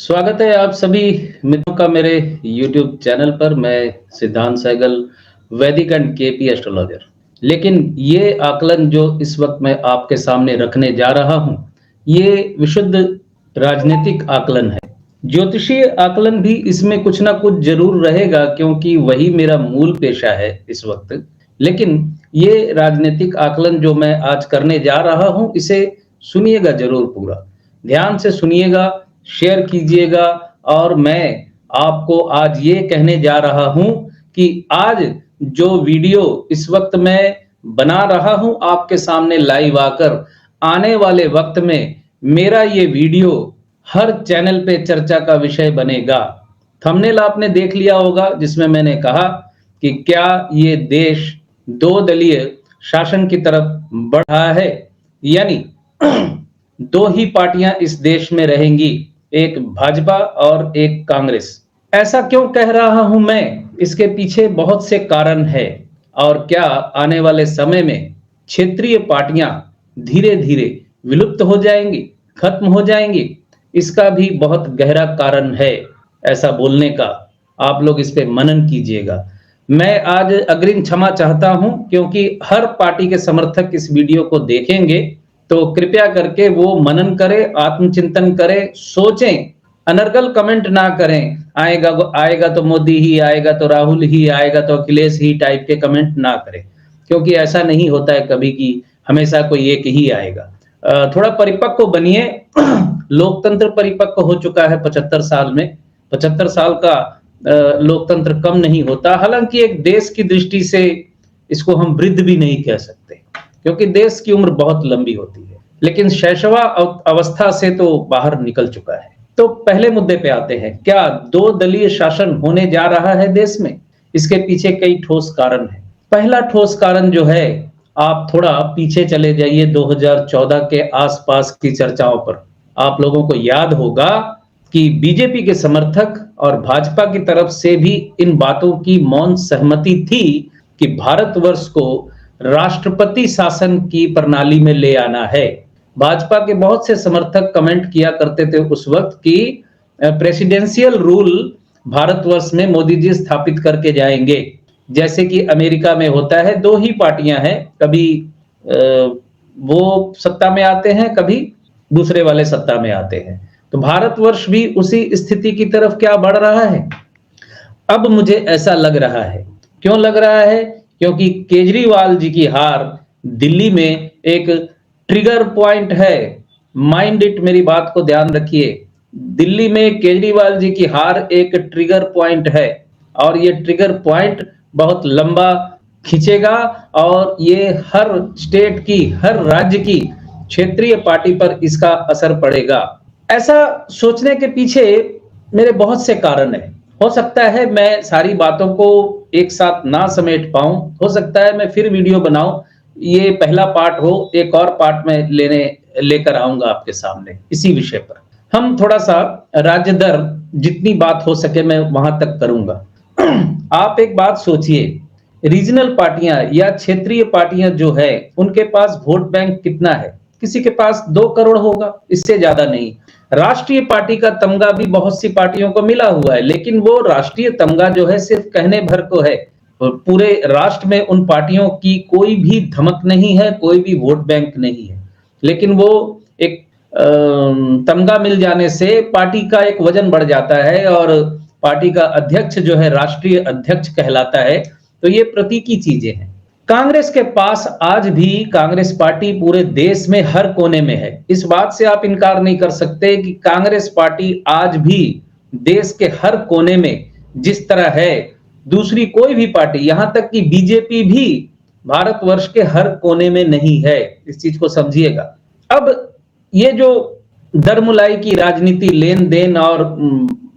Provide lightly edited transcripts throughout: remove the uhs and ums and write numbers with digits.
स्वागत है आप सभी मित्रों का मेरे YouTube चैनल पर। मैं सिद्धांत सहगल, वैदिक एंड केपी एस्ट्रोलॉजर। लेकिन ये आकलन जो इस वक्त मैं आपके सामने रखने जा रहा हूँ, ये विशुद्ध राजनीतिक आकलन है। ज्योतिषीय आकलन भी इसमें कुछ ना कुछ जरूर रहेगा, क्योंकि वही मेरा मूल पेशा है इस वक्त। लेकिन ये राजनीतिक आकलन जो मैं आज करने जा रहा हूँ, इसे सुनिएगा जरूर, पूरा ध्यान से सुनिएगा, शेयर कीजिएगा। और मैं आपको आज ये कहने जा रहा हूं कि आज जो वीडियो इस वक्त मैं बना रहा हूं आपके सामने लाइव आकर, आने वाले वक्त में मेरा ये वीडियो हर चैनल पे चर्चा का विषय बनेगा। थंबनेल आपने देख लिया होगा, जिसमें मैंने कहा कि क्या ये देश दो दलीय शासन की तरफ बढ़ रहा है, यानी दो ही पार्टियां इस देश में रहेंगी, एक भाजपा और एक कांग्रेस। ऐसा क्यों कह रहा हूं मैं? इसके पीछे बहुत से कारण है। और क्या आने वाले समय में क्षेत्रीय पार्टियां धीरे धीरे विलुप्त हो जाएंगी, खत्म हो जाएंगी? इसका भी बहुत गहरा कारण है ऐसा बोलने का। आप लोग इस पे मनन कीजिएगा। मैं आज अग्रिम क्षमा चाहता हूं, क्योंकि हर पार्टी के समर्थक इस वीडियो को देखेंगे, तो कृपया करके वो मनन करें, आत्मचिंतन करें, सोचें, अनर्गल कमेंट ना करें। आएगा तो मोदी ही आएगा, तो राहुल ही आएगा, तो अखिलेश ही टाइप के कमेंट ना करें, क्योंकि ऐसा नहीं होता है कभी कि हमेशा कोई एक ही आएगा। थोड़ा परिपक्व बनिए। लोकतंत्र परिपक्व हो चुका है 75 साल में। 75 साल का लोकतंत्र कम नहीं होता। हालांकि एक देश की दृष्टि से इसको हम वृद्ध भी नहीं कह सकते, क्योंकि देश की उम्र बहुत लंबी होती है, लेकिन शैशवा अवस्था से तो बाहर निकल चुका है। तो पहले मुद्दे पे आते हैं। क्या दो दलीय शासन होने जा रहा है देश में? इसके पीछे कई ठोस कारण हैं। पहला ठोस कारण जो है, आप थोड़ा पीछे चले जाइए 2014 के आसपास की चर्चाओं पर। आप लोगों को याद होगा कि बीजेपी के समर्थक और भाजपा की तरफ से भी इन बातों की मौन सहमति थी कि भारतवर्ष को राष्ट्रपति शासन की प्रणाली में ले आना है। भाजपा के बहुत से समर्थक कमेंट किया करते थे उस वक्त कि प्रेसिडेंशियल रूल भारतवर्ष में मोदी जी स्थापित करके जाएंगे, जैसे कि अमेरिका में होता है। दो ही पार्टियां हैं, कभी वो सत्ता में आते हैं, कभी दूसरे वाले सत्ता में आते हैं। तो भारतवर्ष भी उसी स्थिति की तरफ क्या बढ़ रहा है? अब मुझे ऐसा लग रहा है। क्यों लग रहा है? क्योंकि केजरीवाल जी की हार दिल्ली में एक ट्रिगर पॉइंट है। माइंड इट, मेरी बात को ध्यान रखिए। दिल्ली में केजरीवाल जी की हार एक ट्रिगर पॉइंट है, और ये ट्रिगर पॉइंट बहुत लंबा खींचेगा, और ये हर स्टेट की, हर राज्य की क्षेत्रीय पार्टी पर इसका असर पड़ेगा। ऐसा सोचने के पीछे मेरे बहुत से कारण हैं। हो सकता है मैं सारी बातों को एक साथ ना समेट पाऊं, हो सकता है मैं फिर वीडियो बनाऊं। ये पहला पार्ट हो, एक और पार्ट में लेकर आऊंगा आपके सामने इसी विषय पर। हम थोड़ा सा राज्य दर, जितनी बात हो सके मैं वहां तक करूंगा। आप एक बात सोचिए, रीजनल पार्टियां या क्षेत्रीय पार्टियां जो है, उनके पास वोट बैंक कितना है? किसी के पास 2 करोड़ होगा, इससे ज्यादा नहीं। राष्ट्रीय पार्टी का तमगा भी बहुत सी पार्टियों को मिला हुआ है, लेकिन वो राष्ट्रीय तमगा जो है सिर्फ कहने भर को है। पूरे राष्ट्र में उन पार्टियों की कोई भी धमक नहीं है, कोई भी वोट बैंक नहीं है। लेकिन वो एक तमगा मिल जाने से पार्टी का एक वजन बढ़ जाता है, और पार्टी का अध्यक्ष जो है राष्ट्रीय अध्यक्ष कहलाता है। तो ये प्रतीकी चीजें हैं। कांग्रेस के पास आज भी, कांग्रेस पार्टी पूरे देश में हर कोने में है। इस बात से आप इनकार नहीं कर सकते कि कांग्रेस पार्टी आज भी देश के हर कोने में जिस तरह है, दूसरी कोई भी पार्टी, यहां तक कि बीजेपी भी भारतवर्ष के हर कोने में नहीं है। इस चीज को समझिएगा। अब ये जो दरमुलाई की राजनीति, लेन देन और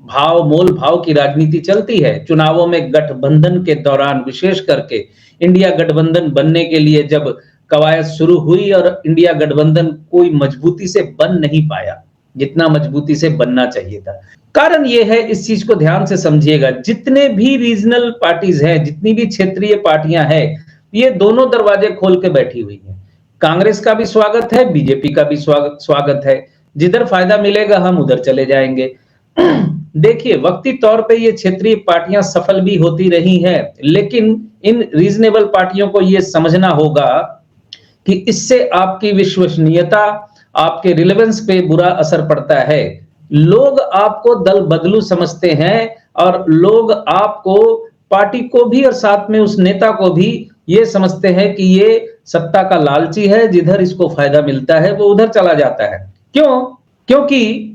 भाव मोल भाव की राजनीति चलती है चुनावों में, गठबंधन के दौरान विशेष करके इंडिया गठबंधन बनने के लिए जब कवायद शुरू हुई, और इंडिया गठबंधन कोई मजबूती से बन नहीं पाया जितना मजबूती से बनना चाहिए था। कारण यह है, इस चीज को ध्यान से समझिएगा, जितने भी रीजनल पार्टीज हैं, जितनी भी क्षेत्रीय पार्टियां हैं, ये दोनों दरवाजे खोल के बैठी हुई हैं। कांग्रेस का भी स्वागत है, बीजेपी का भी स्वागत है। जिधर फायदा मिलेगा हम उधर चले जाएंगे। देखिए, वक्ती तौर पे ये क्षेत्रीय पार्टियां सफल भी होती रही हैं, लेकिन इन रीजनेबल पार्टियों को ये समझना होगा कि इससे आपकी विश्वसनीयता, आपके रिलेवेंस पे बुरा असर पड़ता है। लोग आपको दल बदलू समझते हैं और लोग आपको, पार्टी को भी और साथ में उस नेता को भी ये समझते हैं कि ये सत्ता का लालची है, जिधर इसको फायदा मिलता है वो उधर चला जाता है। क्यों? क्योंकि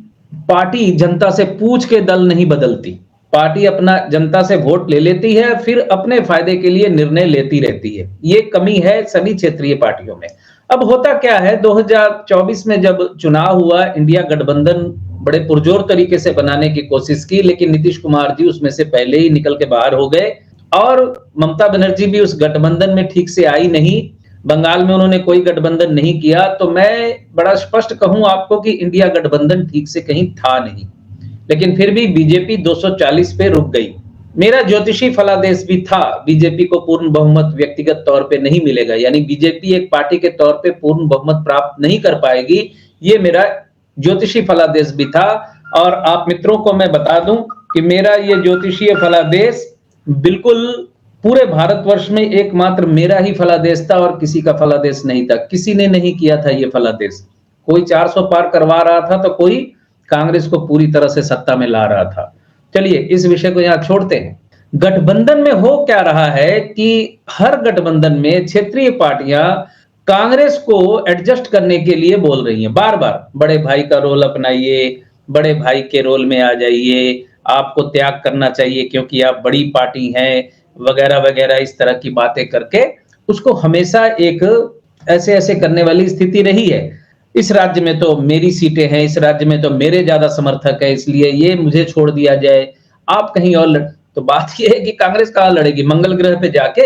पार्टी जनता से पूछ के दल नहीं बदलती। पार्टी अपना जनता से वोट ले लेती है, फिर अपने फायदे के लिए निर्णय लेती रहती है। ये कमी है सभी क्षेत्रीय पार्टियों में। अब होता क्या है, 2024 में जब चुनाव हुआ, इंडिया गठबंधन बड़े पुरजोर तरीके से बनाने की कोशिश की, लेकिन नीतीश कुमार जी उसमें से पहले ही निकल के बाहर हो गए और ममता बनर्जी भी उस गठबंधन में ठीक से आई नहीं। बंगाल में उन्होंने कोई गठबंधन नहीं किया। तो मैं बड़ा स्पष्ट कहूं आपको कि इंडिया गठबंधन ठीक से कहीं था नहीं, लेकिन फिर भी बीजेपी 240 पे रुक गई। मेरा ज्योतिषी फलादेश भी था, बीजेपी को पूर्ण बहुमत व्यक्तिगत तौर पे नहीं मिलेगा, यानी बीजेपी एक पार्टी के तौर पे पूर्ण बहुमत प्राप्त नहीं कर पाएगी, ये मेरा ज्योतिषी फलादेश भी था। और आप मित्रों को मैं बता दूं कि मेरा ये ज्योतिषीय फलादेश बिल्कुल पूरे भारतवर्ष में एकमात्र मेरा ही फलादेश था और किसी का फलादेश नहीं था। किसी ने नहीं किया था ये फलादेश। कोई 400 पार करवा रहा था तो कोई कांग्रेस को पूरी तरह से सत्ता में ला रहा था। चलिए इस विषय को यहां छोड़ते हैं। गठबंधन में हो क्या रहा है कि हर गठबंधन में क्षेत्रीय पार्टियां कांग्रेस को एडजस्ट करने के लिए बोल रही हैं, बार बार बड़े भाई का रोल अपनाइए, बड़े भाई के रोल में आ जाइए, आपको त्याग करना चाहिए क्योंकि आप बड़ी पार्टी हैं, वगैरह वगैरह, इस तरह की बातें करके उसको हमेशा एक ऐसे ऐसे करने वाली स्थिति रही है। इस राज्य में तो मेरी सीटें हैं, इस राज्य में तो मेरे ज्यादा समर्थक है, इसलिए ये मुझे छोड़ दिया जाए, आप कहीं और तो बात यह है कि कांग्रेस कहां लड़ेगी? मंगल ग्रह पे जाके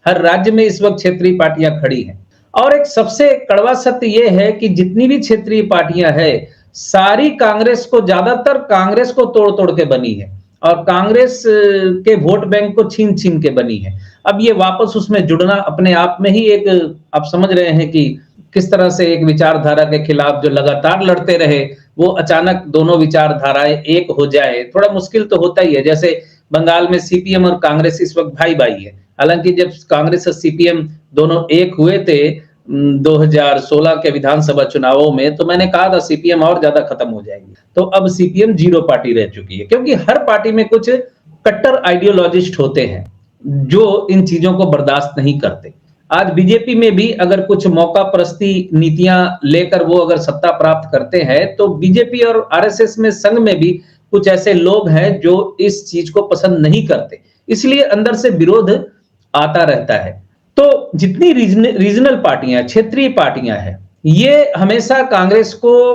हर राज्य में इस वक्त क्षेत्रीय पार्टियां खड़ी हैं। और एक सबसे कड़वा सत्य यह है कि जितनी भी क्षेत्रीय पार्टियां हैं, सारी कांग्रेस को, ज्यादातर कांग्रेस को तोड़ तोड़ के बनी है और कांग्रेस के वोट बैंक को छीन छीन के बनी है। अब ये वापस उसमें जुड़ना अपने आप में ही एक, आप समझ रहे हैं कि किस तरह से एक विचारधारा के खिलाफ जो लगातार लड़ते रहे, वो अचानक दोनों विचारधाराएं एक हो जाए, थोड़ा मुश्किल तो होता ही है। जैसे बंगाल में सीपीएम और कांग्रेस इस वक्त भाई भाई है। हालांकि जब कांग्रेस और सीपीएम दोनों एक हुए थे 2016 के विधानसभा चुनावों में, तो मैंने कहा था सीपीएम और ज्यादा खत्म हो जाएगी। तो अब सीपीएम जीरो पार्टी रह चुकी है, क्योंकि हर पार्टी में कुछ कट्टर आइडियोलॉजिस्ट होते हैं जो इन चीजों को बर्दाश्त नहीं करते। आज बीजेपी में भी अगर कुछ मौका परस्ती नीतियां लेकर वो अगर सत्ता प्राप्त करते हैं, तो बीजेपी और आरएसएस में, संघ में भी कुछ ऐसे लोग हैं जो इस चीज को पसंद नहीं करते, इसलिए अंदर से विरोध आता रहता है। तो जितनी रीजनल पार्टियां, क्षेत्रीय पार्टियां हैं, ये हमेशा कांग्रेस को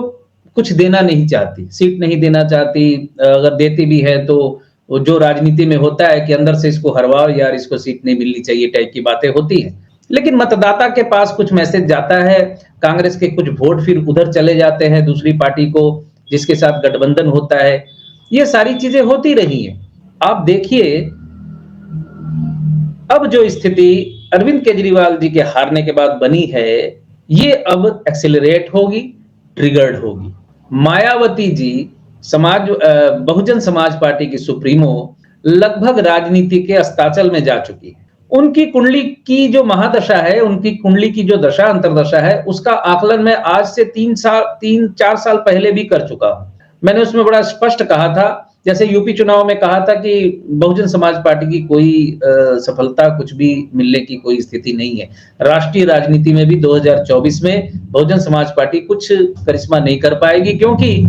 कुछ देना नहीं चाहती, सीट नहीं देना चाहती। अगर देती भी है तो जो राजनीति में होता है कि अंदर से इसको हरवाओ यार, इसको सीट नहीं मिलनी चाहिए टाइप की बातें होती हैं। लेकिन मतदाता के पास कुछ मैसेज जाता है, कांग्रेस के कुछ वोट फिर उधर चले जाते हैं दूसरी पार्टी को जिसके साथ गठबंधन होता है। ये सारी चीजें होती रही हैं। आप देखिए अब जो स्थिति अरविंद केजरीवाल जी के हारने के बाद बनी है, ये अब एक्सेलरेट होगी, ट्रिगर्ड होगी। मायावती जी बहुजन समाज पार्टी की सुप्रीमो लगभग राजनीति के अस्ताचल में जा चुकी है। उनकी कुंडली की जो महादशा है, उनकी कुंडली की जो दशा अंतरदशा है, उसका आकलन मैं आज से 3-4 साल पहले भी कर चुका हूं। मैंने उसमें बड़ा स्पष्ट कहा था, जैसे यूपी चुनाव में कहा था कि बहुजन समाज पार्टी की कोई सफलता, कुछ भी मिलने की कोई स्थिति नहीं है। राष्ट्रीय राजनीति में भी 2024 में बहुजन समाज पार्टी कुछ करिश्मा नहीं कर पाएगी, क्योंकि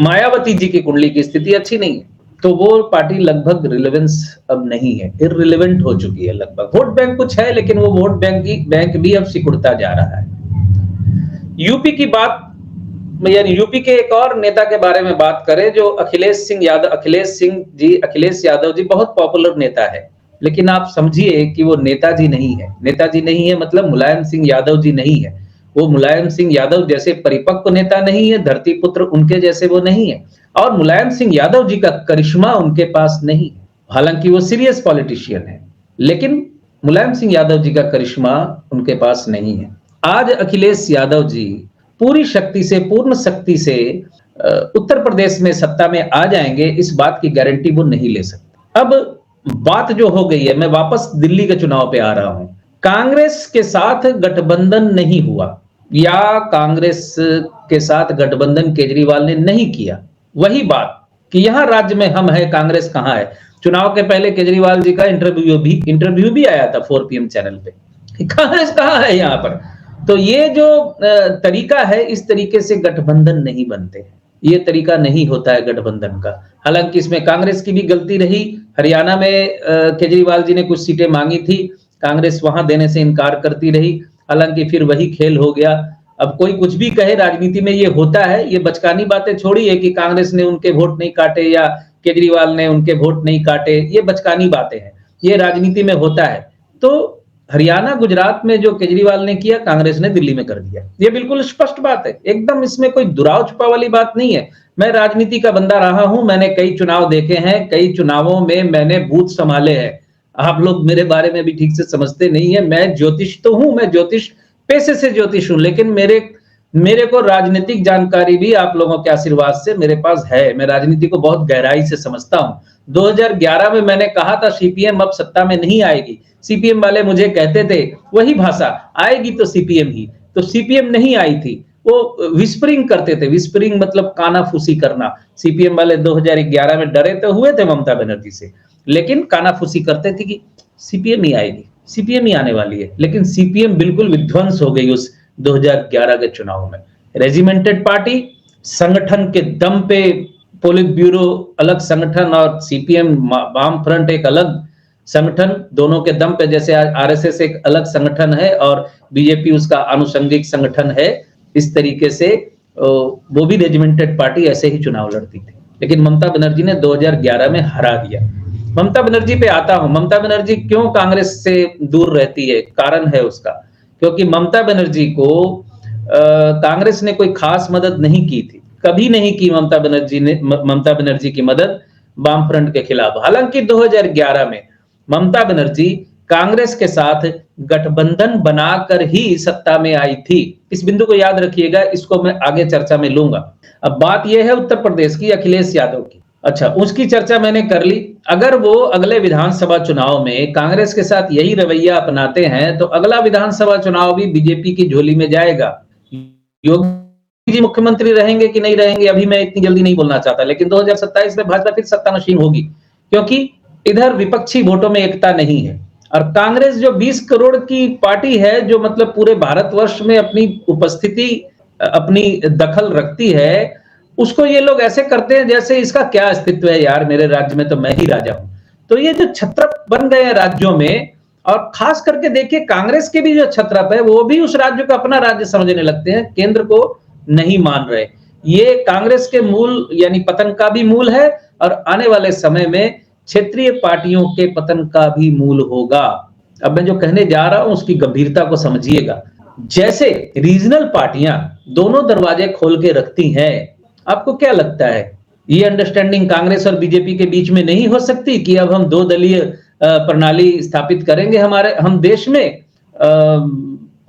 मायावती जी की कुंडली की स्थिति अच्छी नहीं है। तो वो पार्टी लगभग रिलेवेंस अब नहीं है, इररिलेवेंट हो चुकी है लगभग। वोट बैंक कुछ है, लेकिन वो वोट बैंक भी अब सिकुड़ता जा रहा है। यूपी की बात, यानी यूपी के एक और नेता के बारे में बात करें जो अखिलेश यादव जी बहुत पॉपुलर नेता है, लेकिन आप समझिए कि वो नेताजी नहीं है। नेताजी नहीं है मतलब मुलायम सिंह यादव जी नहीं है। वो मुलायम सिंह यादव जैसे परिपक्व नेता नहीं है, धरती पुत्र उनके जैसे वो नहीं है, और मुलायम सिंह यादव जी का करिश्मा उनके पास नहीं। हालांकि वो सीरियस पॉलिटिशियन है, लेकिन मुलायम सिंह यादव जी का करिश्मा उनके पास नहीं है। आज अखिलेश यादव जी पूरी शक्ति से, पूर्ण शक्ति से उत्तर प्रदेश में सत्ता में आ जाएंगे, इस बात की गारंटी वो नहीं ले सकते। अब बात जो हो गई है, मैं वापस दिल्ली के चुनाव पे आ रहा हूं। कांग्रेस के साथ गठबंधन नहीं हुआ या कांग्रेस के साथ गठबंधन केजरीवाल ने नहीं किया, वही बात कि यहां राज्य में हम है, कांग्रेस कहां है। चुनाव के पहले केजरीवाल जी का इंटरव्यू भी आया था 4 PM चैनल पे, कांग्रेस कहां है यहां पर। तो ये जो तरीका है, इस तरीके से गठबंधन नहीं बनते, ये तरीका नहीं होता है गठबंधन का। हालांकि इसमें कांग्रेस की भी गलती रही। हरियाणा में केजरीवाल जी ने कुछ सीटें मांगी थी, कांग्रेस वहां देने से इनकार करती रही। हालांकि फिर वही खेल हो गया। अब कोई कुछ भी कहे, राजनीति में ये होता है। ये बचकानी बातें छोड़ी है कि कांग्रेस ने उनके वोट नहीं काटे या केजरीवाल ने उनके वोट नहीं काटे, ये बचकानी बातें हैं, ये राजनीति में होता है। तो हरियाणा गुजरात में जो केजरीवाल ने किया, कांग्रेस ने दिल्ली में कर दिया, ये बिल्कुल स्पष्ट बात है, एकदम इसमें कोई दुराव छुपा वाली बात नहीं है। मैं राजनीति का बंदा रहा हूं, मैंने कई चुनाव देखे हैं, कई चुनावों में मैंने बूथ संभाले हैं। आप लोग मेरे बारे में भी ठीक से समझते नहीं है। मैं ज्योतिष तो हूं, मैं ज्योतिष पेशे से ज्योतिष हूं, लेकिन मेरे को राजनीतिक जानकारी भी आप लोगों के आशीर्वाद से मेरे पास है। मैं राजनीति को बहुत गहराई से समझता हूं। 2011 में मैंने कहा था सीपीएम अब सत्ता में नहीं आएगी। सीपीएम वाले मुझे कहते थे वही भाषा, आएगी तो सीपीएम ही। तो सीपीएम नहीं आई थी, वो विस्परिंग करते थे। विस्परिंग मतलब कानाफूसी करना। सीपीएम वाले 2011 में डरे तो हुए थे ममता बनर्जी से, लेकिन कानाफूसी करते थे कि सीपीएम ही आएगी, सीपीएम ही आने वाली है। लेकिन सीपीएम बिल्कुल विध्वंस हो गई उस 2011 के चुनाव में। रेजिमेंटेड पार्टी, संगठन के दम पे पोलित ब्यूरो अलग संगठन और सीपीएम वाम फ्रंट एक अलग संगठन, दोनों के दम पे। जैसे आज आरएसएस एक अलग संगठन है और बीजेपी उसका आनुषंगिक संगठन है, इस तरीके से वो भी रेजिमेंटेड पार्टी ऐसे ही चुनाव लड़ती थी। लेकिन ममता बनर्जी ने 2011 में हरा दिया। ममता बनर्जी पे आता हूं। ममता बनर्जी क्यों कांग्रेस से दूर रहती है, कारण है उसका। क्योंकि ममता बनर्जी को कांग्रेस ने कोई खास मदद नहीं की थी, कभी नहीं की ममता बनर्जी की मदद वाम फ्रंट के खिलाफ। हालांकि 2011 में ममता बनर्जी कांग्रेस के साथ गठबंधन बनाकर ही सत्ता में आई थी। इस बिंदु को याद रखिएगा, इसको मैं आगे चर्चा में लूंगा। अब बात यह है उत्तर प्रदेश की, अखिलेश यादव की। अच्छा, उसकी चर्चा मैंने कर ली। अगर वो अगले विधानसभा चुनाव में कांग्रेस के साथ यही रवैया अपनाते हैं तो अगला विधानसभा चुनाव भी बीजेपी की झोली में जाएगा। योगी जी मुख्यमंत्री रहेंगे कि नहीं रहेंगे, अभी मैं इतनी जल्दी नहीं बोलना चाहता, लेकिन 2027 में भाजपा फिर सत्तानशीन होगी, क्योंकि इधर विपक्षी वोटों में एकता नहीं है। और कांग्रेस जो 20 करोड़ की पार्टी है, जो मतलब पूरे भारतवर्ष में अपनी उपस्थिति, अपनी दखल रखती है, उसको ये लोग ऐसे करते हैं जैसे इसका क्या अस्तित्व है यार, मेरे राज्य में तो मैं ही राजा हूं। तो ये जो छत्रप बन गए हैं राज्यों में, और खास करके देखिए कांग्रेस के भी जो छत्रप है वो भी उस राज्य को अपना राज्य समझने लगते हैं, केंद्र को नहीं मान रहे। ये कांग्रेस के मूल यानी पतन का भी मूल है, और आने वाले समय में क्षेत्रीय पार्टियों के पतन का भी मूल होगा। अब मैं जो कहने जा रहा हूं उसकी गंभीरता को समझिएगा। जैसे रीजनल पार्टियां दोनों दरवाजे खोल के रखती हैं, आपको क्या लगता है ये अंडरस्टैंडिंग कांग्रेस और बीजेपी के बीच में नहीं हो सकती कि अब हम 2 दलीय प्रणाली स्थापित करेंगे हम देश में?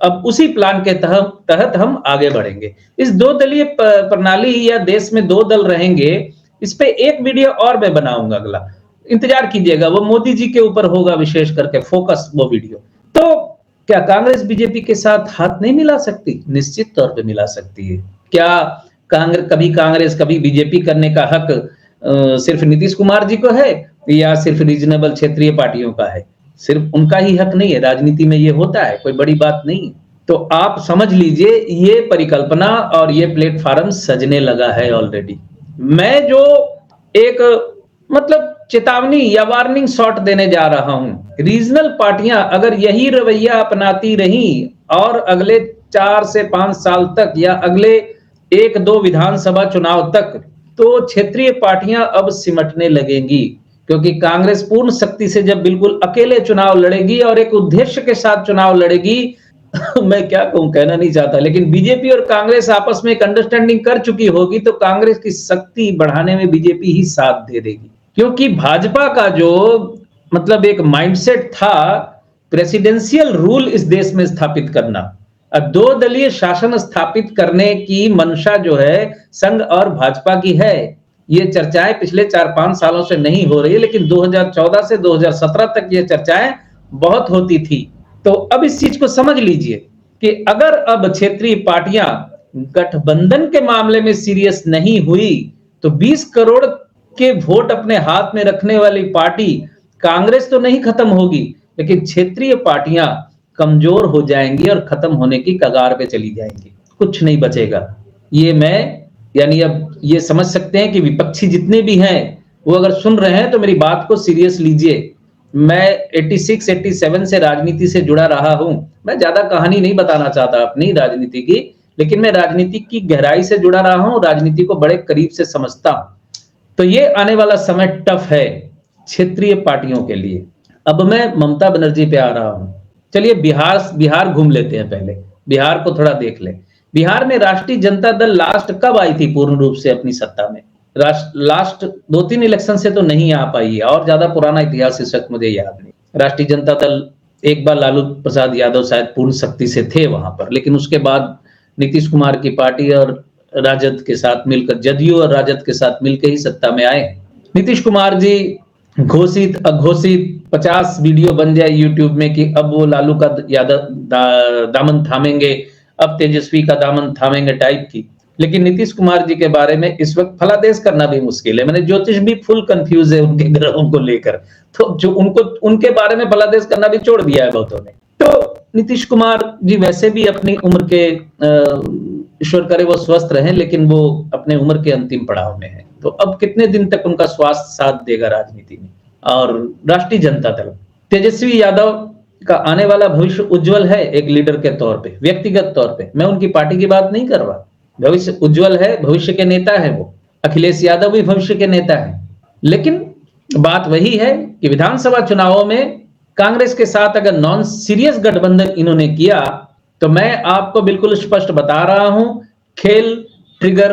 अब उसी प्लान के तहत हम आगे बढ़ेंगे। इस 2 दलीय प्रणाली या देश में 2 दल रहेंगे, इस पे एक वीडियो और मैं बनाऊंगा, अगला इंतजार कीजिएगा, वो मोदी जी के ऊपर होगा विशेष करके फोकस वो वीडियो। तो क्या कांग्रेस बीजेपी के साथ हाथ नहीं मिला सकती? निश्चित तौर पे मिला सकती है। क्या कभी कांग्रेस कभी बीजेपी करने का हक सिर्फ नीतीश कुमार जी को है या सिर्फ रीजनेबल क्षेत्रीय पार्टियों का है? सिर्फ उनका ही हक नहीं है, राजनीति में ये होता है, कोई बड़ी बात नहीं है। तो आप समझ लीजिए ये परिकल्पना और ये प्लेटफॉर्म सजने लगा है ऑलरेडी। मैं जो एक मतलब चेतावनी या वार्निंग शॉट देने जा रहा हूं, रीजनल पार्टियां अगर यही रवैया अपनाती रही और अगले 4 से 5 साल तक या अगले 1-2 विधानसभा चुनाव तक, तो क्षेत्रीय पार्टियां अब सिमटने लगेंगी। क्योंकि कांग्रेस पूर्ण शक्ति से जब बिल्कुल अकेले चुनाव लड़ेगी और एक उद्देश्य के साथ चुनाव लड़ेगी मैं क्या कहूं, कहना नहीं चाहता, लेकिन बीजेपी और कांग्रेस आपस में एक अंडरस्टैंडिंग कर चुकी होगी तो कांग्रेस की शक्ति बढ़ाने में बीजेपी ही साथ दे देगी। क्योंकि भाजपा का जो मतलब एक माइंडसेट था प्रेसिडेंशियल रूल इस देश में स्थापित करना, दो दलीय शासन स्थापित करने की मंशा जो है संघ और भाजपा की है। ये चर्चाएं पिछले 4-5 सालों से नहीं हो रही है, लेकिन 2014 से 2017 तक ये चर्चाएं बहुत होती थी। तो अब इस चीज को समझ लीजिए कि अगर अब क्षेत्रीय पार्टियां गठबंधन के मामले में सीरियस नहीं हुई तो 20 करोड़ के वोट अपने हाथ में रखने वाली पार्टी कांग्रेस तो नहीं खत्म होगी, लेकिन क्षेत्रीय पार्टियां कमजोर हो जाएंगी और खत्म होने की कगार पे चली जाएंगी, कुछ नहीं बचेगा। ये मैं यानी अब ये समझ सकते हैं कि विपक्षी जितने भी हैं वो अगर सुन रहे हैं तो मेरी बात को सीरियस लीजिए। मैं 86-87 से राजनीति से जुड़ा रहा हूं। मैं ज्यादा कहानी नहीं बताना चाहता अपनी राजनीति की, लेकिन मैं राजनीति की गहराई से जुड़ा रहा हूं, राजनीति को बड़े करीब से समझता हूं। तो ये आने वाला समय टफ है क्षेत्रीय पार्टियों के लिए। अब मैं ममता बनर्जी पे आ रहा हूं। चलिए बिहार घूम लेते हैं, पहले बिहार को थोड़ा देख ले। बिहार में राष्ट्रीय जनता दल लास्ट कब आई थी पूर्ण रूप से अपनी सत्ता में? लास्ट 2-3 इलेक्शन से तो नहीं आ पाई है, और ज्यादा पुराना इतिहास इस वक्त मुझे याद नहीं। राष्ट्रीय जनता दल एक बार लालू प्रसाद यादव शायद पूर्ण शक्ति से थे वहां पर, लेकिन उसके बाद नीतीश कुमार की पार्टी और राजद के साथ मिलकर, जदयू और राजद के साथ मिलकर ही सत्ता में आए। नीतीश कुमार जी घोषित अघोषित 50 वीडियो बन जाए यूट्यूब में कि अब वो लालू का दामन थामेंगे, अब तेजस्वी का दामन थामेंगे टाइप की। लेकिन नीतीश कुमार जी के बारे में इस वक्त फलादेश करना भी मुश्किल है। मैंने ज्योतिष भी फुल कंफ्यूज है उनके ग्रहों को लेकर, तो जो उनके बारे में फलादेश करना भी छोड़ दिया है बहुतों ने। तो नीतीश कुमार जी वैसे भी अपनी उम्र के, ईश्वर करे वो स्वस्थ रहें, लेकिन वो अपने उम्र के अंतिम पड़ाव में है। तो अब कितने दिन तक उनका स्वास्थ्य साथ देगा राजनीति में? और राष्ट्रीय जनता दल, तेजस्वी यादव का आने वाला भविष्य उज्जवल है एक लीडर के तौर पे, व्यक्तिगत तौर पे। मैं उनकी पार्टी की बात नहीं कर रहा। भविष्य उज्जवल है, भविष्य के नेता है वो। अखिलेश यादव भी भविष्य के नेता है। लेकिन बात वही है कि विधानसभा चुनावों में कांग्रेस के साथ अगर नॉन सीरियस गठबंधन इन्होंने किया तो मैं आपको बिल्कुल स्पष्ट बता रहा हूं, खेल ट्रिगर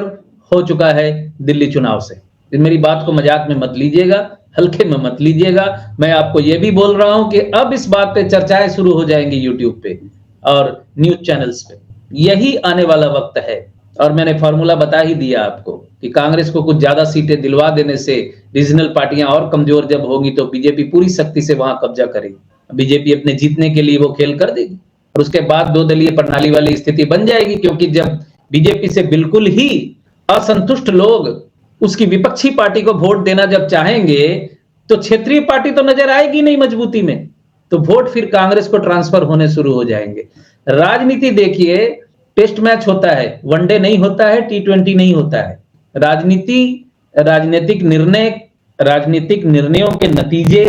हो चुका है दिल्ली चुनाव से। मेरी बात को मजाक में मत लीजिएगा, हल्के में मत लीजिएगा। मैं आपको यह भी बोल रहा हूं कि अब इस बात पे चर्चाएं शुरू हो जाएंगी यूट्यूब पे और न्यूज चैनल्स पे। यही आने वाला वक्त है, और मैंने फॉर्मूला बता ही दिया आपको कि कांग्रेस को कुछ ज्यादा सीटें दिलवा देने से रीजनल पार्टियां और कमजोर जब होंगी तो बीजेपी पूरी शक्ति से वहां कब्जा करेगी। बीजेपी अपने जीतने के लिए वो खेल कर देगी और उसके बाद 2 दलीय प्रणाली वाली स्थिति बन जाएगी, क्योंकि जब बीजेपी से बिल्कुल ही असंतुष्ट लोग उसकी विपक्षी पार्टी को वोट देना जब चाहेंगे तो क्षेत्रीय पार्टी तो नजर आएगी नहीं मजबूती में, तो वोट फिर कांग्रेस को ट्रांसफर होने शुरू हो जाएंगे। राजनीति देखिए, टेस्ट मैच होता है, वनडे नहीं होता है, T20 नहीं होता है। राजनीति, राजनीतिक निर्णयों के नतीजे,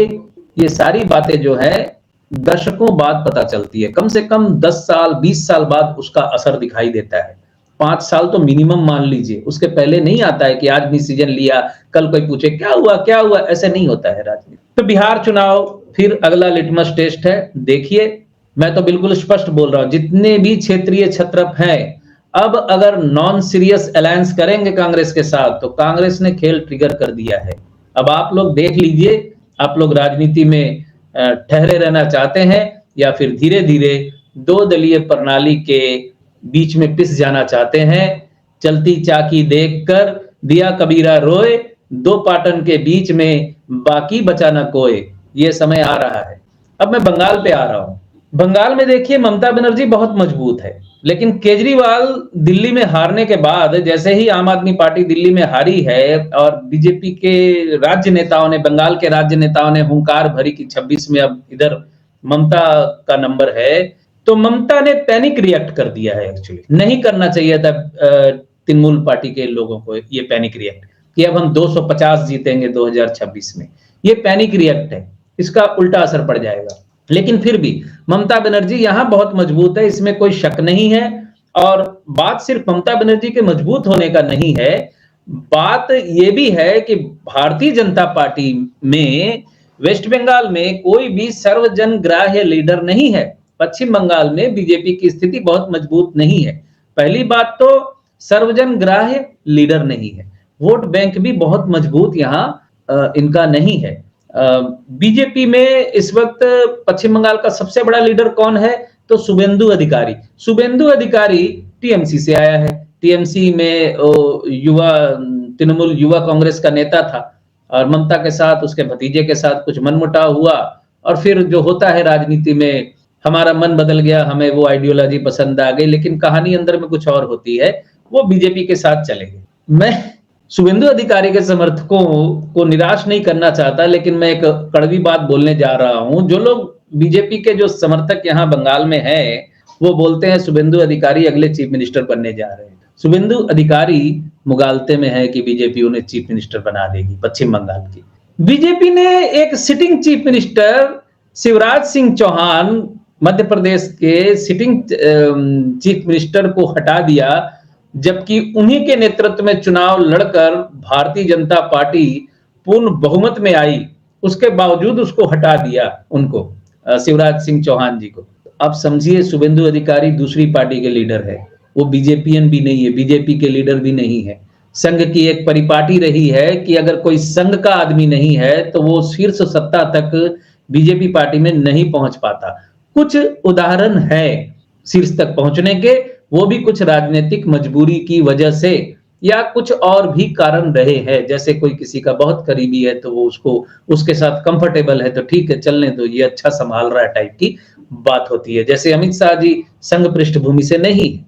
ये सारी बातें जो है दशकों बाद पता चलती है। कम से कम 10 साल 20 साल बाद उसका असर दिखाई देता है। 5 साल तो मिनिमम मान लीजिए, उसके पहले नहीं आता है कि आज डिसीजन लिया कल कोई पूछे क्या हुआ, ऐसे नहीं होता है राजनीति। तो बिहार चुनाव फिर अगला लिटमस टेस्ट है। देखिए, मैं तो बिल्कुल स्पष्ट बोल रहा हूं, जितने भी क्षेत्रीय छत्रप हैं अब अगर नॉन सीरियस अलायंस करेंगे कांग्रेस के साथ तो कांग्रेस ने खेल ट्रिगर कर दिया है। अब आप लोग देख लीजिए, आप लोग राजनीति में ठहरे रहना चाहते हैं या फिर धीरे धीरे 2 दलीय प्रणाली के बीच में पिस जाना चाहते हैं। चलती चाकी देखकर दिया कबीरा रोए, 2 पाटन के बीच में बाकी बचा न कोई, ये समय आ रहा है। अब मैं बंगाल पे आ रहा हूं। बंगाल में देखिए, ममता बनर्जी बहुत मजबूत है, लेकिन केजरीवाल दिल्ली में हारने के बाद, जैसे ही आम आदमी पार्टी दिल्ली में हारी है और बीजेपी के राज्य नेताओं ने, बंगाल के राज्य नेताओं ने हुंकार भरी कि 26 में अब इधर ममता का नंबर है, तो ममता ने पैनिक रिएक्ट कर दिया है। एक्चुअली नहीं करना चाहिए था तृणमूल पार्टी के लोगों को ये पैनिक रिएक्ट कि अब हम 250 जीतेंगे 2026 में। ये पैनिक रिएक्ट है, इसका उल्टा असर पड़ जाएगा। लेकिन फिर भी ममता बनर्जी यहां बहुत मजबूत है, इसमें कोई शक नहीं है। और बात सिर्फ ममता बनर्जी के मजबूत होने का नहीं है, बात यह भी है कि भारतीय जनता पार्टी में वेस्ट बंगाल में कोई भी सर्वजनग्राह्य लीडर नहीं है। पश्चिम बंगाल में बीजेपी की स्थिति बहुत मजबूत नहीं है। पहली बात तो सर्वजनग्राह्य लीडर नहीं है, वोट बैंक भी बहुत मजबूत यहां इनका नहीं है। बीजेपी में इस वक्त पश्चिम बंगाल का सबसे बड़ा लीडर कौन है? तो शुभेंदु अधिकारी टीएमसी से आया है। टीएमसी में युवा तृणमूल युवा कांग्रेस का नेता था और ममता के साथ उसके भतीजे के साथ कुछ मनमुटाव हुआ और फिर जो होता है राजनीति में, हमारा मन बदल गया, हमें वो आइडियोलॉजी पसंद आ गई, लेकिन कहानी अंदर में कुछ और होती है। वो बीजेपी के साथ चले गए। मैं शुभेंदु अधिकारी के समर्थकों को निराश नहीं करना चाहता, लेकिन मैं एक कड़वी बात बोलने जा रहा हूं। जो लोग बीजेपी के जो समर्थक यहाँ बंगाल में हैं, वो बोलते हैं शुभेंदु अधिकारी अगले चीफ मिनिस्टर बनने जा रहे हैं। शुभेंदु अधिकारी मुगालते में है कि बीजेपी उन्हें चीफ मिनिस्टर बना देगी पश्चिम बंगाल की। बीजेपी ने एक sitting chief minister Shivraj Singh Chouhan, Madhya Pradesh के सिटिंग चीफ मिनिस्टर को हटा दिया, जबकि उन्हीं के नेतृत्व में चुनाव लड़कर भारतीय जनता पार्टी पूर्ण बहुमत में आई, उसके बावजूद उसको हटा दिया, उनको शिवराज सिंह चौहान जी को। अब समझिए शुभेंदु अधिकारी दूसरी पार्टी के लीडर है, वो बीजेपीएन भी नहीं है, बीजेपी के लीडर भी नहीं है। संघ की एक परिपाटी रही है कि अगर कोई संघ का आदमी नहीं है तो वो शीर्ष सत्ता तक बीजेपी पार्टी में नहीं पहुंच पाता। कुछ उदाहरण है शीर्ष तक पहुंचने के, वो भी कुछ राजनीतिक मजबूरी की वजह से या कुछ और भी कारण रहे हैं। जैसे कोई किसी का बहुत करीबी है तो वो उसके साथ कंफर्टेबल है तो ठीक है, चलने दो, ये अच्छा संभाल रहा है टाइप की बात होती है। जैसे अमित शाह जी संघ पृष्ठभूमि से नहीं।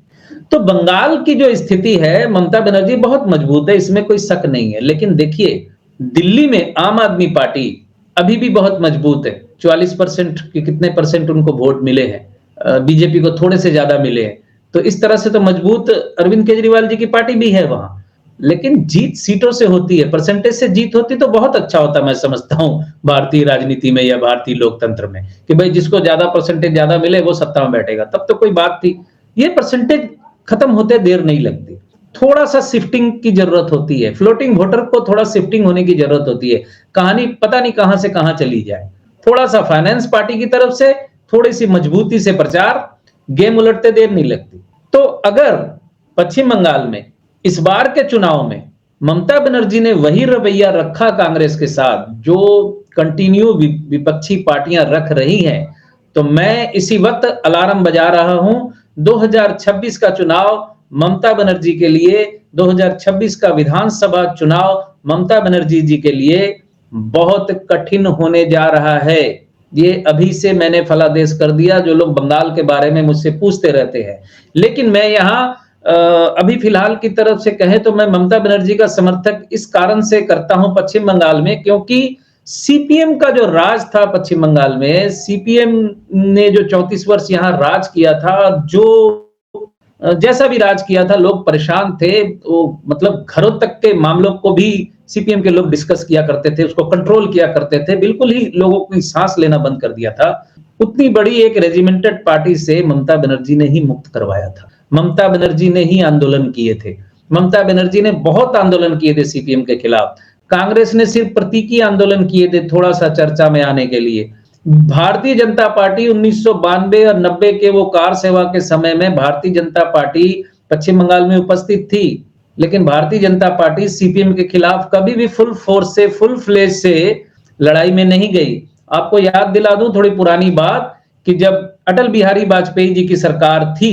तो बंगाल की जो स्थिति है, ममता बनर्जी बहुत मजबूत है, इसमें कोई शक नहीं है। लेकिन देखिए दिल्ली में आम आदमी पार्टी अभी भी बहुत मजबूत है। 44% के कितने परसेंट उनको वोट मिले हैं, बीजेपी को थोड़े से ज्यादा मिले हैं। तो इस तरह से तो मजबूत अरविंद केजरीवाल जी की पार्टी भी है वहां। लेकिन जीत सीटों से होती है, परसेंटेज से जीत होती तो बहुत अच्छा होता, मैं समझता हूं भारतीय राजनीति में या भारतीय लोकतंत्र में, कि भाई जिसको ज्यादा परसेंटेज ज्यादा मिले वो सत्ता में बैठेगा, तब तो कोई बात थी। ये परसेंटेज खत्म होते देर नहीं लगती, थोड़ा सा शिफ्टिंग की जरूरत होती है, फ्लोटिंग वोटर को थोड़ा शिफ्टिंग होने की जरूरत होती है। कहानी पता नहीं कहां से कहां चली जाए, थोड़ा सा फाइनेंस पार्टी की तरफ से थोड़ी सी मजबूती से प्रचार, गेम उलटते देर नहीं लगती। तो अगर पश्चिम बंगाल में इस बार के चुनाव में ममता बनर्जी ने वही रवैया रखा कांग्रेस के साथ जो कंटिन्यू विपक्षी पार्टियां रख रही हैं, तो मैं इसी वक्त अलार्म बजा रहा हूं। 2026 का चुनाव ममता बनर्जी के लिए, 2026 का विधानसभा चुनाव ममता बनर्जी जी के लिए बहुत कठिन होने जा रहा है। ये अभी से मैंने फलादेश कर दिया, जो लोग बंगाल के बारे में मुझसे पूछते रहते हैं। लेकिन मैं यहाँ अभी फिलहाल की तरफ से कहें तो मैं ममता बनर्जी का समर्थक इस कारण से करता हूं पश्चिम बंगाल में, क्योंकि सीपीएम का जो राज था पश्चिम बंगाल में, सीपीएम ने जो 34 वर्ष यहाँ राज किया था, जो जैसा भी राज किया था, लोग परेशान थे। वो मतलब घरों तक के मामलों को भी सीपीएम के लोग डिस्कस किया करते थे, उसको कंट्रोल किया करते थे, बिल्कुल ही लोगों की सांस लेना बंद कर दिया था। उतनी बड़ी एक रेजिमेंटेड पार्टी से ममता बनर्जी ने ही मुक्त करवाया था, ममता बनर्जी ने ही आंदोलन किए थे, ममता बनर्जी ने बहुत आंदोलन किए थे सीपीएम के खिलाफ। कांग्रेस ने सिर्फ प्रतीकी आंदोलन किए थे थोड़ा सा चर्चा में आने के लिए। भारतीय जनता पार्टी 1992 और 90 के वो कार सेवा के समय में भारतीय जनता पार्टी पश्चिम बंगाल में उपस्थित थी, लेकिन भारतीय जनता पार्टी सीपीएम के खिलाफ कभी भी फुल फोर्स से, फुल फ्लेज से लड़ाई में नहीं गई। आपको याद दिला दूं थोड़ी पुरानी बात, कि जब अटल बिहारी वाजपेयी जी की सरकार थी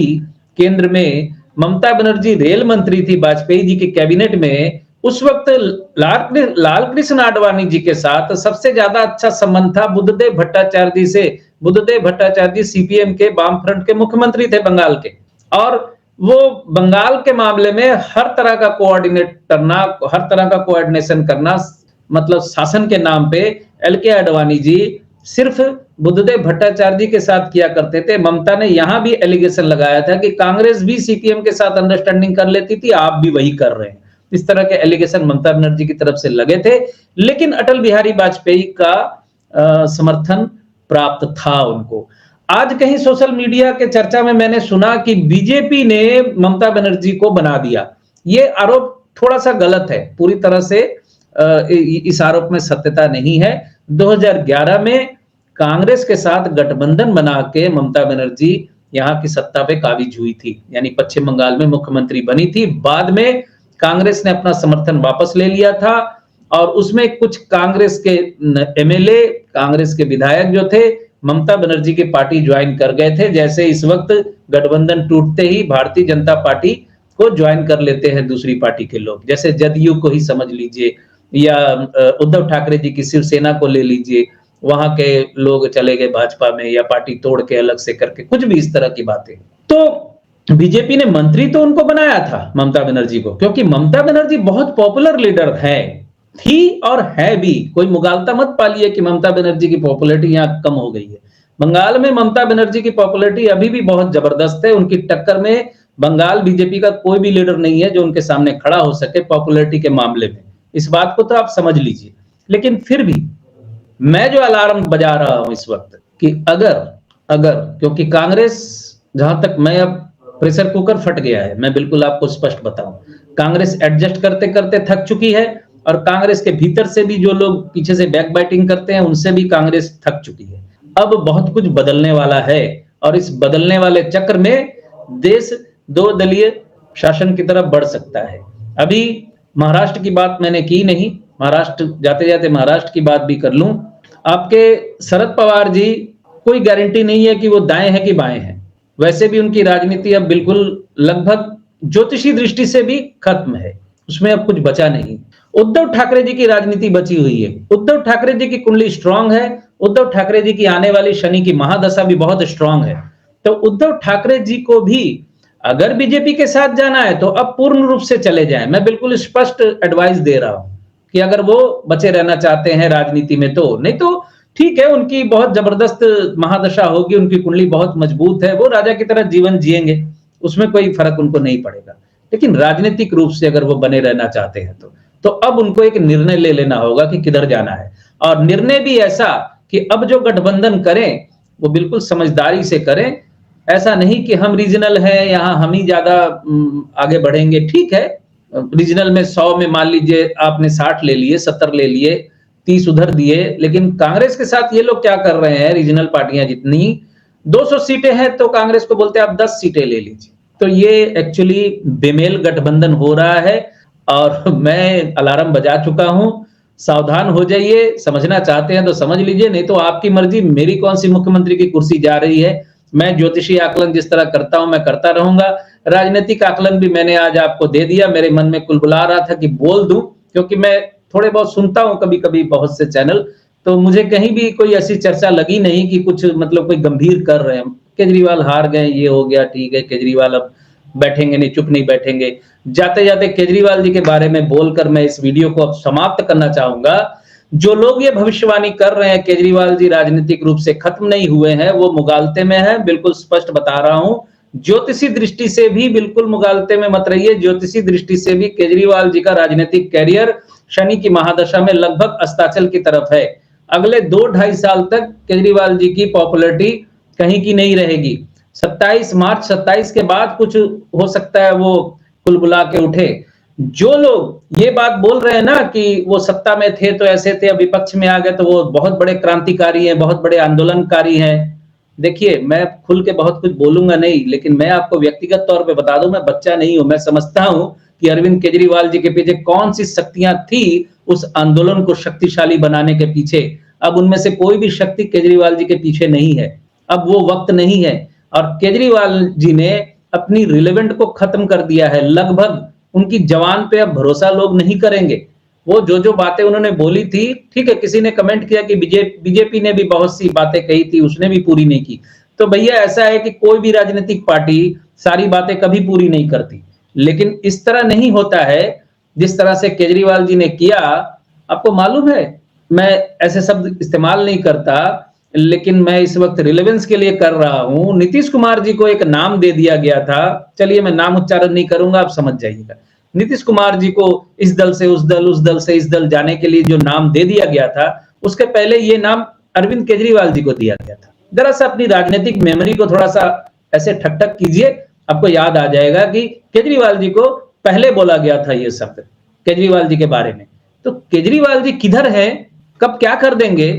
केंद्र में, ममता बनर्जी रेल मंत्री थी वाजपेयी जी के कैबिनेट में, उस वक्त लाल कृष्ण आडवाणी जी के साथ सबसे ज्यादा अच्छा संबंध था बुद्धदेव भट्टाचार्य जी से। बुद्धदेव भट्टाचार्य जी सीपीएम के वाम फ्रंट के मुख्यमंत्री थे बंगाल के, और वो बंगाल के मामले में हर तरह का कोऑर्डिनेट करना, हर तरह का कोऑर्डिनेशन करना, मतलब शासन के नाम पे एलके आडवाणी जी सिर्फ बुद्धदेव भट्टाचार्य जी के साथ किया करते थे। ममता ने यहां भी एलिगेशन लगाया था कि कांग्रेस भी सीपीएम के साथ अंडरस्टैंडिंग कर लेती थी, आप भी वही कर रहे हैं। इस तरह के एलिगेशन ममता बनर्जी की तरफ से लगे थे, लेकिन अटल बिहारी वाजपेयी का समर्थन प्राप्त था उनको। आज कहीं सोशल मीडिया के चर्चा में मैंने सुना कि बीजेपी ने ममता बनर्जी को बना दिया। ये आरोप थोड़ा सा गलत है, पूरी तरह से इस आरोप में सत्यता नहीं है। 2011 में कांग्रेस के साथ गठबंधन बना के ममता बनर्जी यहाँ की सत्ता पे काबिज हुई थी, यानी पश्चिम बंगाल में मुख्यमंत्री बनी थी। बाद में कांग्रेस ने अपना समर्थन वापस ले लिया था और उसमें कुछ कांग्रेस के एमएलए, कांग्रेस के विधायक जो थे, ममता बनर्जी की पार्टी ज्वाइन कर गए थे, जैसे इस वक्त गठबंधन टूटते ही भारतीय जनता पार्टी को ज्वाइन कर लेते हैं दूसरी पार्टी के लोग, जैसे जदयू को ही समझ लीजिए या उद्धव ठाकरे जी की शिवसेना को ले लीजिए, वहां के लोग चले गए भाजपा में या पार्टी तोड़ के अलग से करके, कुछ भी इस तरह की बातें। तो बीजेपी ने मंत्री तो उनको बनाया था ममता बनर्जी को, क्योंकि ममता बनर्जी बहुत पॉपुलर लीडर है, थी और है भी। कोई मुगालता मत पालिए कि ममता बनर्जी की पॉपुलैरिटी यहाँ कम हो गई है। बंगाल में ममता बनर्जी की पॉपुलैरिटी अभी भी बहुत जबरदस्त है। उनकी टक्कर में बंगाल बीजेपी का कोई भी लीडर नहीं है जो उनके सामने खड़ा हो सके पॉपुलैरिटी के मामले में। इस बात को तो आप समझ लीजिए। लेकिन फिर भी मैं जो अलार्म बजा रहा हूं इस वक्त कि अगर क्योंकि कांग्रेस, जहां तक मैं, अब प्रेशर कुकर फट गया है, मैं बिल्कुल आपको स्पष्ट बताऊं, कांग्रेस एडजस्ट करते करते थक चुकी है और कांग्रेस के भीतर से भी जो लोग पीछे से बैक बाइटिंग करते हैं उनसे भी कांग्रेस थक चुकी है। अब बहुत कुछ बदलने वाला है और इस बदलने वाले चक्र में देश दो दलीय शासन की तरफ बढ़ सकता है। अभी महाराष्ट्र की बात मैंने की नहीं, महाराष्ट्र जाते जाते महाराष्ट्र की बात भी कर लूं। आपके शरद पवार जी, कोई गारंटी नहीं है कि वो दाएं हैं कि बाएं हैं। वैसे भी उनकी राजनीति अब बिल्कुल लगभग ज्योतिषी दृष्टि से भी खत्म है, उसमें अब कुछ बचा नहीं। उद्धव ठाकरे जी की राजनीति बची हुई है। उद्धव ठाकरे जी की कुंडली स्ट्रांग है। उद्धव ठाकरे जी की आने वाली शनि की महादशा भी बहुत स्ट्रांग है। तो उद्धव ठाकरे जी को भी अगर बीजेपी के साथ जाना है तो अब पूर्ण रूप से चले जाएं। मैं बिल्कुल स्पष्ट एडवाइस दे रहा हूं कि अगर वो बचे रहना चाहते हैं राजनीति में तो, नहीं तो ठीक है, उनकी बहुत जबरदस्त महादशा होगी, उनकी कुंडली बहुत मजबूत है, वो राजा की तरह जीवन जिएंगे, उसमें कोई फर्क उनको नहीं पड़ेगा। लेकिन राजनीतिक रूप से अगर वो बने रहना चाहते हैं तो अब उनको एक निर्णय ले लेना होगा कि किधर जाना है, और निर्णय भी ऐसा कि अब जो गठबंधन करें वो बिल्कुल समझदारी से करें। ऐसा नहीं कि हम रीजनल हैं, यहाँ हम ही ज्यादा आगे बढ़ेंगे। ठीक है, रीजनल में 100 में मान लीजिए आपने 60 ले लिए, 70 ले लिए, 30 उधर दिए, लेकिन कांग्रेस के साथ ये लोग क्या कर रहे हैं, रीजनल पार्टियां जितनी 200 सीटें हैं तो कांग्रेस को बोलते हैं आप 10 सीटें ले लीजिए। तो ये एक्चुअली बेमेल गठबंधन हो रहा है और मैं अलार्म बजा चुका हूं। सावधान हो जाइए, समझना चाहते हैं तो समझ लीजिए, नहीं तो आपकी मर्जी, मेरी कौन सी मुख्यमंत्री की कुर्सी जा रही है। मैं ज्योतिषी आकलन जिस तरह करता हूं मैं करता रहूंगा, राजनीतिक आकलन भी मैंने आज आपको दे दिया। मेरे मन में कुलबुला रहा था कि बोल दूं, क्योंकि मैं थोड़े बहुत सुनता हूं कभी कभी बहुत से चैनल, तो मुझे कहीं भी कोई ऐसी चर्चा लगी नहीं कि कुछ मतलब कोई गंभीर कर रहे हैं। केजरीवाल हार गए, ये हो गया, ठीक है, केजरीवाल अब बैठेंगे नहीं, चुप नहीं बैठेंगे। जाते जाते केजरीवाल जी के बारे में बोलकर मैं इस वीडियो को अब समाप्त करना चाहूंगा। जो लोग ये भविष्यवाणी कर रहे हैं केजरीवाल जी राजनीतिक रूप से खत्म नहीं हुए हैं, वो मुगालते में है, बिल्कुल स्पष्ट बता रहा हूं। ज्योतिषी दृष्टि से भी बिल्कुल मुगालते में मत रहिए। ज्योतिषी दृष्टि से भी केजरीवाल जी का राजनीतिक कैरियर शनि की महादशा में लगभग अस्ताचल की तरफ है। अगले 2-2.5 साल तक केजरीवाल जी की पॉपुलैरिटी कहीं की नहीं रहेगी। 27 मार्च 27 के बाद कुछ हो सकता है वो कुल बुला के उठे। जो लोग ये बात बोल रहे हैं ना कि वो सत्ता में थे तो ऐसे थे, अब विपक्ष में आ गए तो वो बहुत बड़े क्रांतिकारी हैं, बहुत बड़े आंदोलनकारी हैं। देखिए, मैं खुल के बहुत कुछ बोलूंगा नहीं, लेकिन मैं आपको व्यक्तिगत तौर पे बता दूं, मैं बच्चा नहीं हूं। मैं समझता हूं कि अरविंद केजरीवाल जी के पीछे कौन सी शक्तियां थी उस आंदोलन को शक्तिशाली बनाने के पीछे। अब उनमें से कोई भी शक्ति केजरीवाल जी के पीछे नहीं है। अब वो वक्त नहीं है और केजरीवाल जी ने अपनी रिलेवेंट को खत्म कर दिया है। लगभग उनकी जवान पे अब भरोसा लोग नहीं करेंगे। वो जो बातें उन्होंने बोली थी, ठीक है, किसी ने कमेंट किया कि बीजेपी ने भी बहुत सी बातें कही थी, उसने भी पूरी नहीं की। तो भैया ऐसा है कि कोई भी राजनीतिक पार्टी सारी बातें कभी पूरी नहीं करती, लेकिन इस तरह नहीं होता है जिस तरह से केजरीवाल जी ने किया। आपको मालूम है, मैं ऐसे शब्द इस्तेमाल नहीं करता, लेकिन मैं इस वक्त रिलेवेंस के लिए कर रहा हूं। नीतीश कुमार जी को एक नाम दे दिया गया था, चलिए मैं नाम उच्चारण नहीं करूंगा, आप समझ जाइएगा। नीतीश कुमार जी को इस दल से उस दल, उस दल से इस दल जाने के लिए जो नाम दे दिया गया था, उसके पहले ये नाम अरविंद केजरीवाल जी को दिया गया था। जरा सा अपनी राजनीतिक मेमोरी को थोड़ा सा ऐसे ठक कीजिए, आपको याद आ जाएगा कि केजरीवाल जी को पहले बोला गया था ये शब्द केजरीवाल जी के बारे में। तो केजरीवाल जी किधर है, कब क्या कर देंगे?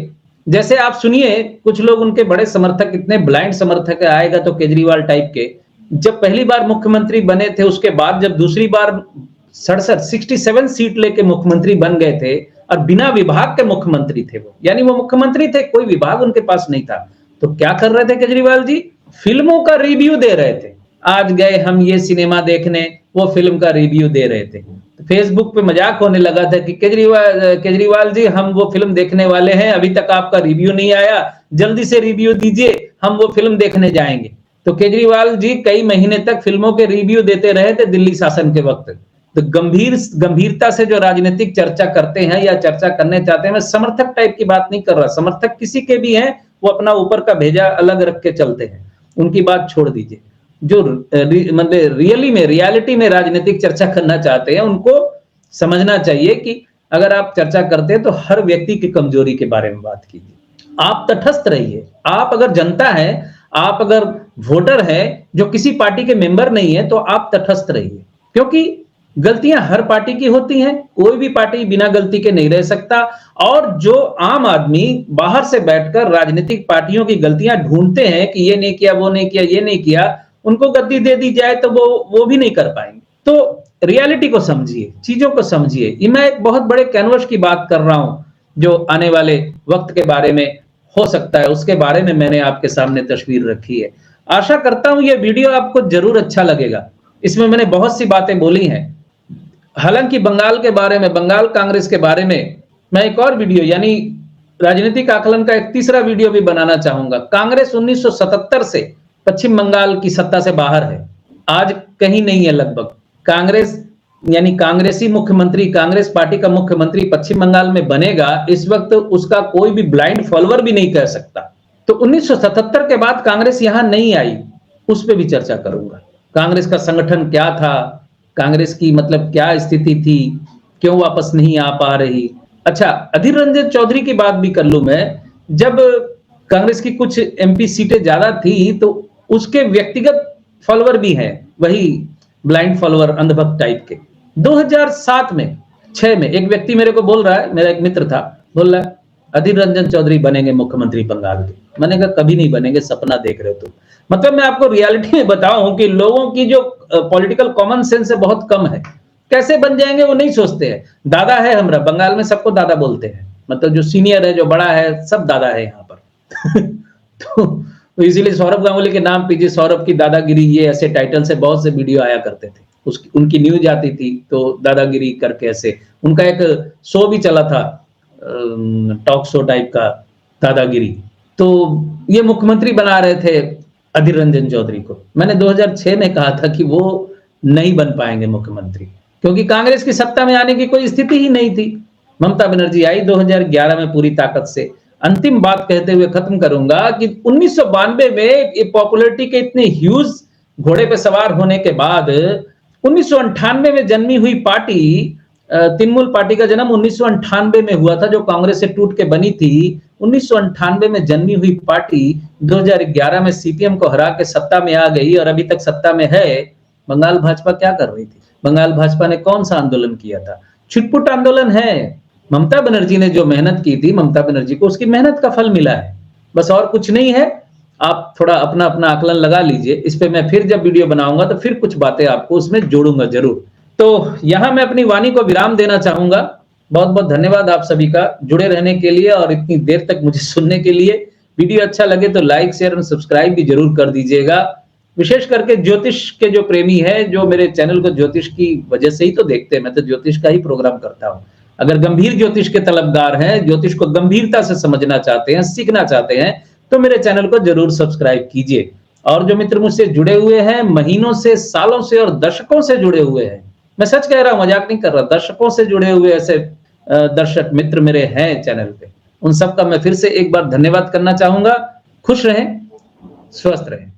जैसे आप सुनिए, कुछ लोग उनके बड़े समर्थक, इतने ब्लाइंड समर्थक आएगा तो केजरीवाल टाइप के, जब पहली बार मुख्यमंत्री बने थे, उसके बाद जब दूसरी बार 67 सीट लेके मुख्यमंत्री बन गए थे और बिना विभाग के मुख्यमंत्री थे वो, यानी वो मुख्यमंत्री थे, कोई विभाग उनके पास नहीं था। तो क्या कर रहे थे केजरीवाल जी? फिल्मों का रिव्यू दे रहे थे। आज गए हम ये सिनेमा देखने, वो फिल्म का रिव्यू दे रहे थे। तो फेसबुक पे मजाक होने लगा था कि केजरीवाल जी, हम वो फिल्म देखने वाले हैं, अभी तक आपका रिव्यू नहीं आया, जल्दी से रिव्यू दीजिए, हम वो फिल्म देखने जाएंगे। तो केजरीवाल जी कई महीने तक फिल्मों के रिव्यू देते रहे थे दिल्ली शासन के वक्त। तो गंभीरता से जो राजनीतिक चर्चा करते हैं या चर्चा करने चाहते हैं, मैं समर्थक टाइप की बात नहीं कर रहा, समर्थक किसी के भी हैं, वो अपना ऊपर का भेजा अलग रख के चलते हैं, उनकी बात छोड़ दीजिए। जो मतलब रियलिटी में राजनीतिक चर्चा करना चाहते हैं, उनको समझना चाहिए कि अगर आप चर्चा करते हैं तो हर व्यक्ति की कमजोरी के बारे में बात कीजिए। आप तटस्थ रहिए। आप अगर जनता है, आप अगर वोटर है जो किसी पार्टी के मेंबर नहीं है, तो आप तटस्थ रहिए, क्योंकि गलतियां हर पार्टी की होती हैं, कोई भी पार्टी बिना गलती के नहीं रह सकता। और जो आम आदमी बाहर से बैठकर राजनीतिक पार्टियों की गलतियां ढूंढते हैं कि ये नहीं किया, वो नहीं किया, ये नहीं किया, उनको गद्दी दे दी जाए तो वो भी नहीं कर पाएंगे। तो रियलिटी को समझिए, चीजों को समझिए। ये मैं एक बहुत बड़े कैनवस की बात कर रहा हूं, जो आने वाले वक्त के बारे में हो सकता है, उसके बारे में मैंने आपके सामने तस्वीर रखी है। आशा करता हूं ये वीडियो आपको जरूर अच्छा लगेगा। इसमें मैंने बहुत सी बातें बोली हैं। हालांकि बंगाल के बारे में, बंगाल कांग्रेस के बारे में मैं एक और वीडियो, यानी राजनीतिक आकलन का एक तीसरा वीडियो भी बनाना चाहूंगा। कांग्रेस 1977 से पश्चिम बंगाल की सत्ता से बाहर है, आज कहीं नहीं है लगभग। कांग्रेस यानी कांग्रेसी मुख्यमंत्री, कांग्रेस पार्टी का मुख्यमंत्री पश्चिम बंगाल में बनेगा, इस वक्त उसका कोई भी ब्लाइंड फॉलोअर भी नहीं कह सकता। तो 1977 के बाद कांग्रेस यहां नहीं आई, उस पर भी चर्चा करूंगा। कांग्रेस का संगठन क्या था, कांग्रेस की मतलब क्या स्थिति थी, क्यों वापस नहीं आ पा रही। अच्छा, अधीर रंजन चौधरी की बात भी कर लूं मैं। जब कांग्रेस की कुछ एमपी सीटें ज्यादा थी, तो उसके व्यक्तिगत फॉलोअर भी हैं, वही ब्लाइंड फॉलोअर, अंधभक्त टाइप के। 2007 में 6 में एक व्यक्ति मेरे को बोल रहा है, मेरा एक मित्र था, बोल रहा है अधीर रंजन चौधरी बनेंगे मुख्यमंत्री बंगाल के। मैंने कहा कभी नहीं बनेंगे, सपना देख रहे हो तुम। मतलब मैं आपको रियलिटी में बताऊं कि लोगों की जो पॉलिटिकल कॉमन सेंस है बहुत कम है। कैसे बन जाएंगे वो नहीं सोचते हैं। दादा है हमारा, बंगाल में सबको दादा बोलते हैं, मतलब जो सीनियर है, जो बड़ा है, सब दादा है यहाँ पर। तो इसीलिए सौरभ गांगुली के नाम पीछे सौरभ की दादागिरी, ये ऐसे टाइटल से बहुत से वीडियो आया करते थे। उनकी न्यूज आती थी तो दादागिरी करके ऐसे उनका एक शो भी चला था, टॉक शो टाइप का, दादागिरी। तो ये मुख्यमंत्री बना रहे थे अधीर रंजन चौधरी को। मैंने 2006 में कहा था कि वो नहीं बन पाएंगे मुख्यमंत्री, क्योंकि कांग्रेस की सत्ता में आने की कोई स्थिति ही नहीं थी। ममता बनर्जी आई 2011 में पूरी ताकत से। अंतिम बात कहते हुए खत्म करूंगा कि 1992 में पॉपुलरिटी के इतने ह्यूज घोड़े पे सवार होने के बाद 1998 में जन्मी हुई पार्टी, तृणमूल पार्टी का जन्म 1998 में हुआ था, जो कांग्रेस से टूट के बनी थी। 1998 में जन्मी हुई पार्टी 2011 में सीपीएम को हरा के सत्ता में आ गई और अभी तक सत्ता में है। बंगाल भाजपा क्या कर रही थी? बंगाल भाजपा ने कौन सा आंदोलन किया था? छुटपुट आंदोलन है। ममता बनर्जी ने जो मेहनत की थी, ममता बनर्जी को उसकी मेहनत का फल मिला है, बस और कुछ नहीं है। आप थोड़ा अपना अपना आकलन लगा लीजिए। इस पे मैं फिर जब वीडियो बनाऊंगा तो फिर कुछ बातें आपको उसमें जोड़ूंगा जरूर। तो यहां मैं अपनी वाणी को विराम देना चाहूंगा। बहुत बहुत धन्यवाद आप सभी का जुड़े रहने के लिए और इतनी देर तक मुझे सुनने के लिए। वीडियो अच्छा लगे तो लाइक, शेयर और सब्सक्राइब भी जरूर कर दीजिएगा। विशेष करके ज्योतिष के जो प्रेमी है, जो मेरे चैनल को ज्योतिष की वजह से ही तो देखते हैं, मैं तो ज्योतिष का ही प्रोग्राम करता हूं। अगर गंभीर ज्योतिष के तलबगार हैं, ज्योतिष को गंभीरता से समझना चाहते हैं, सीखना चाहते हैं, तो मेरे चैनल को जरूर सब्सक्राइब कीजिए। और जो मित्र मुझसे जुड़े हुए हैं, महीनों से, सालों से और दशकों से जुड़े हुए हैं, मैं सच कह रहा हूं, मजाक नहीं कर रहा, दशकों से जुड़े हुए ऐसे दर्शक मित्र मेरे हैं चैनल पे, उन सबका मैं फिर से एक बार धन्यवाद करना चाहूंगा। खुश रहें, स्वस्थ रहें।